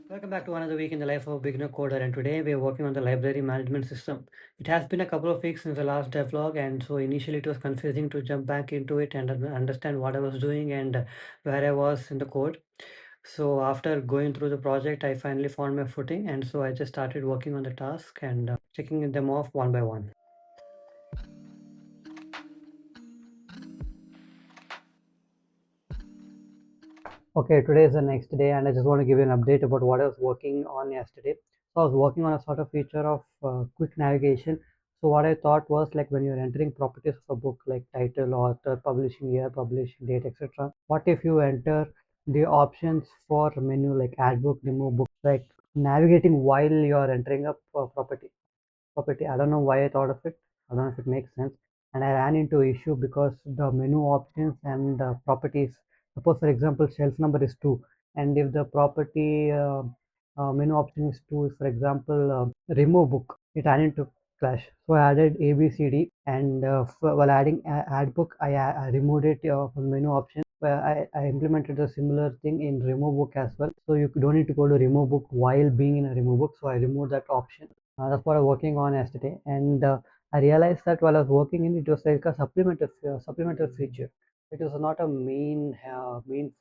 Welcome back to another week in the life of a beginner coder, and today we are working on the library management system. It has been a couple of weeks since the last devlog, and so initially it was confusing to jump back into it and understand what I was doing and where I was in the code. So after going through the project, I finally found my footing, and so I just started working on the task and checking them off one by one. Okay, today is the next day, and I just want to give you an update about what I was working on yesterday. So I was working on a sort of feature of quick navigation. So what I thought was like when you're entering properties of a book like title, author, publishing year, publishing date, etc. What if you enter the options for menu like add book, remove book, like navigating while you're entering a property. I don't know why I thought of it. I don't know if it makes sense. And I ran into issue because the menu options and the properties. Suppose, for example, shelf number is 2, and if the property menu option is 2, for example, remove book, it ran into clash. So I added A, B, C, D, and while adding add book, I removed it from menu option. Where I implemented a similar thing in remove book as well. So you don't need to go to remove book while being in a remove book. So I removed that option. That's what I was working on yesterday, and I realized that while I was working in it was like a supplemental feature. It was not a main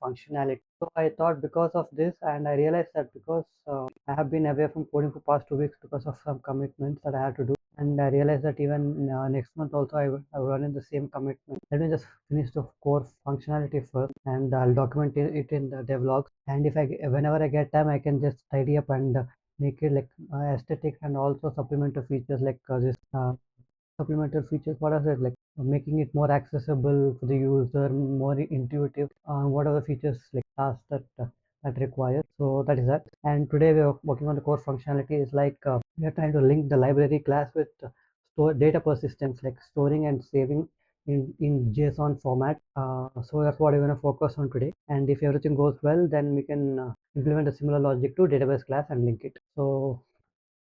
functionality. So I thought because of this, and I realized that because I have been away from coding for past 2 weeks because of some commitments that I had to do, and I realized that even next month also I will run in the same commitment. Let me just finish the core functionality first, and I'll document it in the devlogs. And if whenever I get time, I can just tidy up and make it like aesthetic and also supplemental features like this supplemental features. What are it like making it more accessible for the user, more intuitive. What are the features like tasks that require? So that is that. And today we are working on the core functionality. Is like we are trying to link the library class with store data persistence, like storing and saving in JSON format. So that's what we're going to focus on today. And if everything goes well, then we can implement a similar logic to database class and link it. So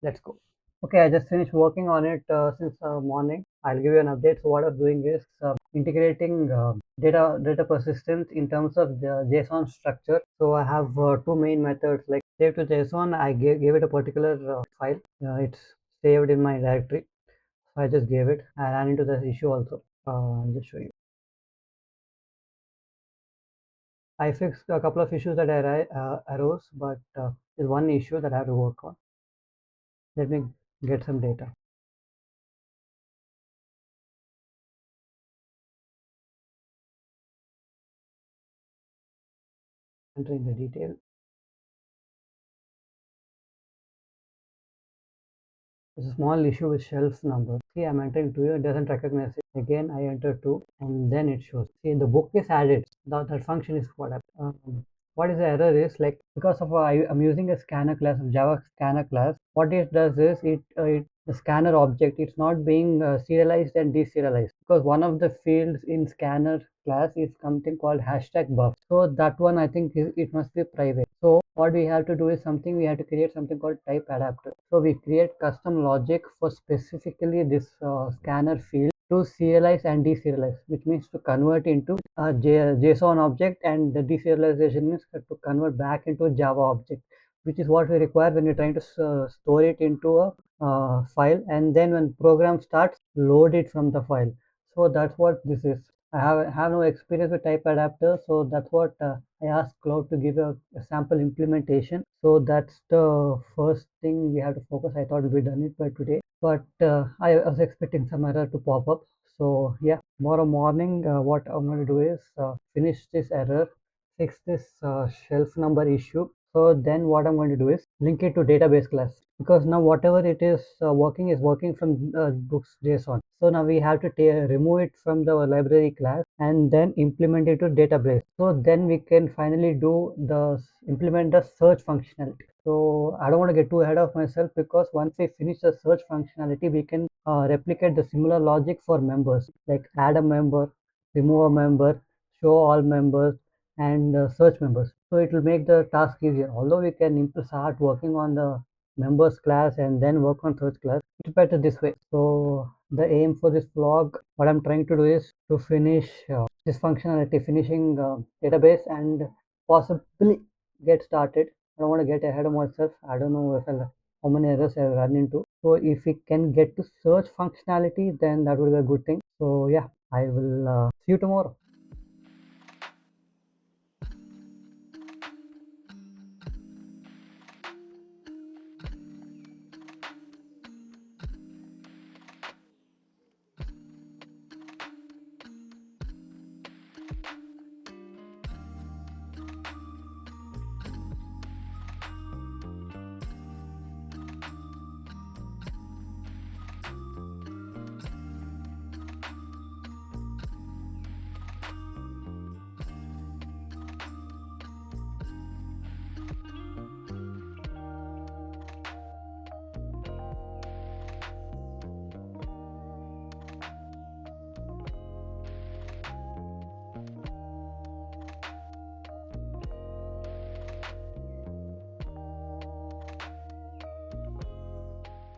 let's go. Okay, I just finished working on it since morning. I'll give you an update. So what I'm doing is integrating data persistence in terms of the JSON structure. So I have two main methods like save to JSON. I gave it a particular file. It's saved in my directory. So I just gave it. I ran into the issue also. I'll just show you. I fixed a couple of issues that arose, but there's one issue that I have to work on. Let me get some data. Entering the detail. There's a small issue with shelf number. See, I'm entering 2, it doesn't recognize it. Again, I enter 2, and then it shows. See, the book is added. That function is what is the error is like because of I'm using a scanner class, Java scanner class. What it does is the scanner object, it's not being serialized and deserialized because one of the fields in scanner class is something called hashtag buff. So that one I think it must be private. So what we have to do is something we have to create something called type adapter. So we create custom logic for specifically this scanner field to serialize and deserialize, which means to convert into a JSON object, and the deserialization means to convert back into a Java object, which is what we require when you're trying to store it into a file, and then when program starts, load it from the file. So that's what this is. I have no experience with type adapter, so that's what I asked Cloud to give a sample implementation. So that's the first thing we have to focus. I thought we done it by today, but I was expecting some error to pop up. So yeah, tomorrow morning, what I'm going to do is finish this error, fix this shelf number issue. So then what I'm going to do is link it to database class, because now whatever it is working from books JSON. So now we have to remove it from the library class and then implement it to database. So then we can finally implement the search functionality. So I don't want to get too ahead of myself, because once we finish the search functionality, we can replicate the similar logic for members, like add a member, remove a member, show all members, and search members. So it will make the task easier. Although we can start working on the members class and then work on search class, it's better this way. So the aim for this vlog, what I'm trying to do is to finish this functionality, finishing database, and possibly get started I don't want to get ahead of myself. I don't know if how many errors I run into. So if we can get to search functionality, then that would be a good thing. So yeah, I will see you tomorrow.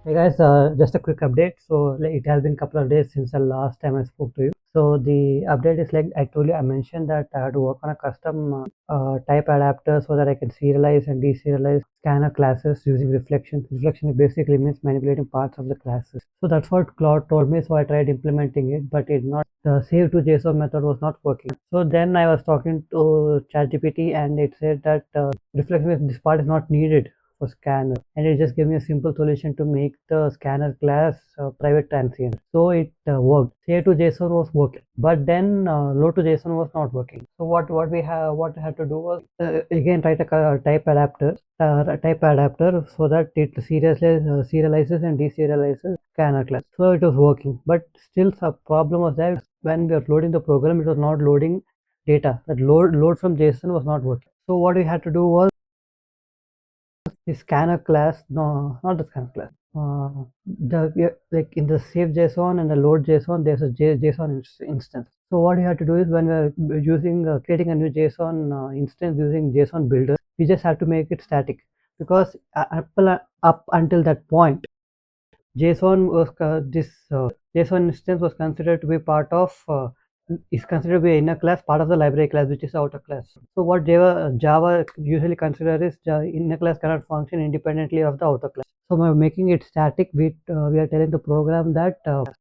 Hey guys, just a quick update. So like, it has been a couple of days since the last time I spoke to you. So the update is like I told you, I mentioned that I had to work on a custom type adapter so that I can serialize and deserialize scanner classes using reflection. Reflection basically means manipulating parts of the classes. So that's what Claude told me. So I tried implementing it, but it not the save to JSON method was not working. So then I was talking to ChatGPT and it said that reflection this part is not needed for scanner, and it just gave me a simple solution to make the scanner class private transient. So it worked. Save to JSON was working, but then load to JSON was not working. So what I had to do was again write a type adapter so that it serializes and deserializes scanner class. So it was working, but still the problem was that when we were loading the program, it was not loading data. That load from JSON was not working. So what we had to do was the scanner class, no, not the scanner class. Like in the save JSON and the load JSON, there's a JSON instance. So what you have to do is when we're using creating a new JSON instance using JSON builder, we just have to make it static, because up until that point, JSON was this JSON instance was considered to be part of is considered to be inner class, part of the library class, which is outer class. So what Java usually consider is inner class cannot function independently of the outer class. So by making it static, we are telling the program that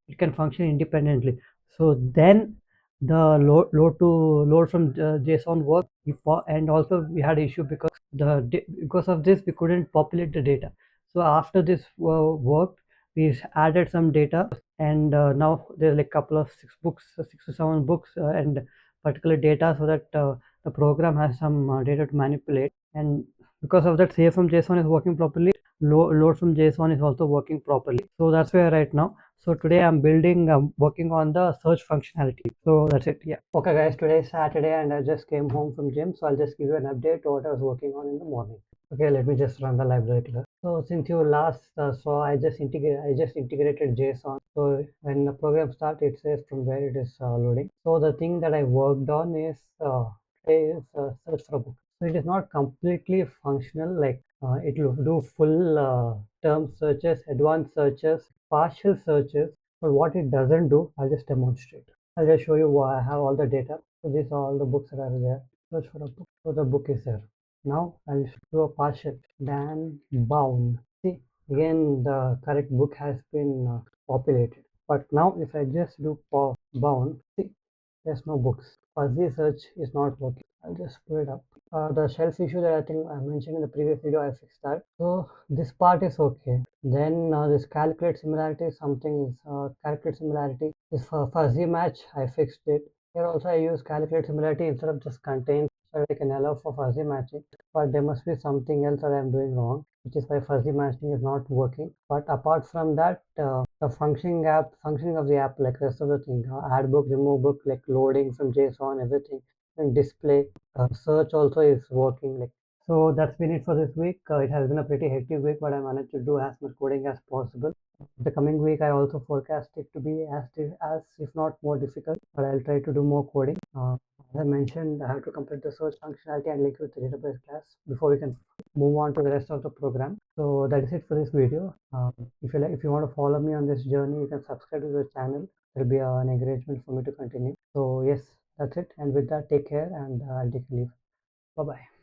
it can function independently. So then the load from JSON work, and also we had issue because because of this we couldn't populate the data. So after this worked, we added some data, and now there's like couple of 6 to 7 books and particular data, so that the program has some data to manipulate. And because of that, save from JSON is working properly, load from JSON is also working properly. So that's where right now. So today I'm working on the search functionality. So that's it. Yeah. Okay guys, today is Saturday and I just came home from gym, so I'll just give you an update on what I was working on in the morning. Okay, let me just run the library class. So since you last saw, I just integrated JSON. So when the program starts, it says from where it is loading. So the thing that I worked on is search for a book. So it is not completely functional. Like it will do full term searches, advanced searches, partial searches. But what it doesn't do, I'll just demonstrate. I'll just show you why I have all the data. So these are all the books that are there. Search for a book. So the book is there. Now I'll do a partial then bound. See, again the correct book has been populated. But now if I just do bound, see, there's no books. Fuzzy search is not working. I'll just pull it up. The shelf issue that I think I mentioned in the previous video, I fixed that. So this part is okay. Then this calculate similarity, something is calculate similarity. This fuzzy match, I fixed it. Here also I use calculate similarity instead of just contain, so I can allow for fuzzy matching. But there must be something else that I'm doing wrong, which is why fuzzy matching is not working. But apart from that, the functioning of the app, like rest of the thing, add book, remove book, like loading from JSON, everything, and display, search also is working. Like, so that's been it for this week. It has been a pretty hectic week, but I managed to do as much coding as possible. The coming week, I also forecast it to be as if not more difficult, but I'll try to do more coding. As I mentioned, I have to complete the search functionality and link with the database class before we can move on to the rest of the program. So that is it for this video. If you want to follow me on this journey, you can subscribe to the channel. There'll be an encouragement for me to continue. So yes, that's it. And with that, take care, and I'll take leave. Bye bye.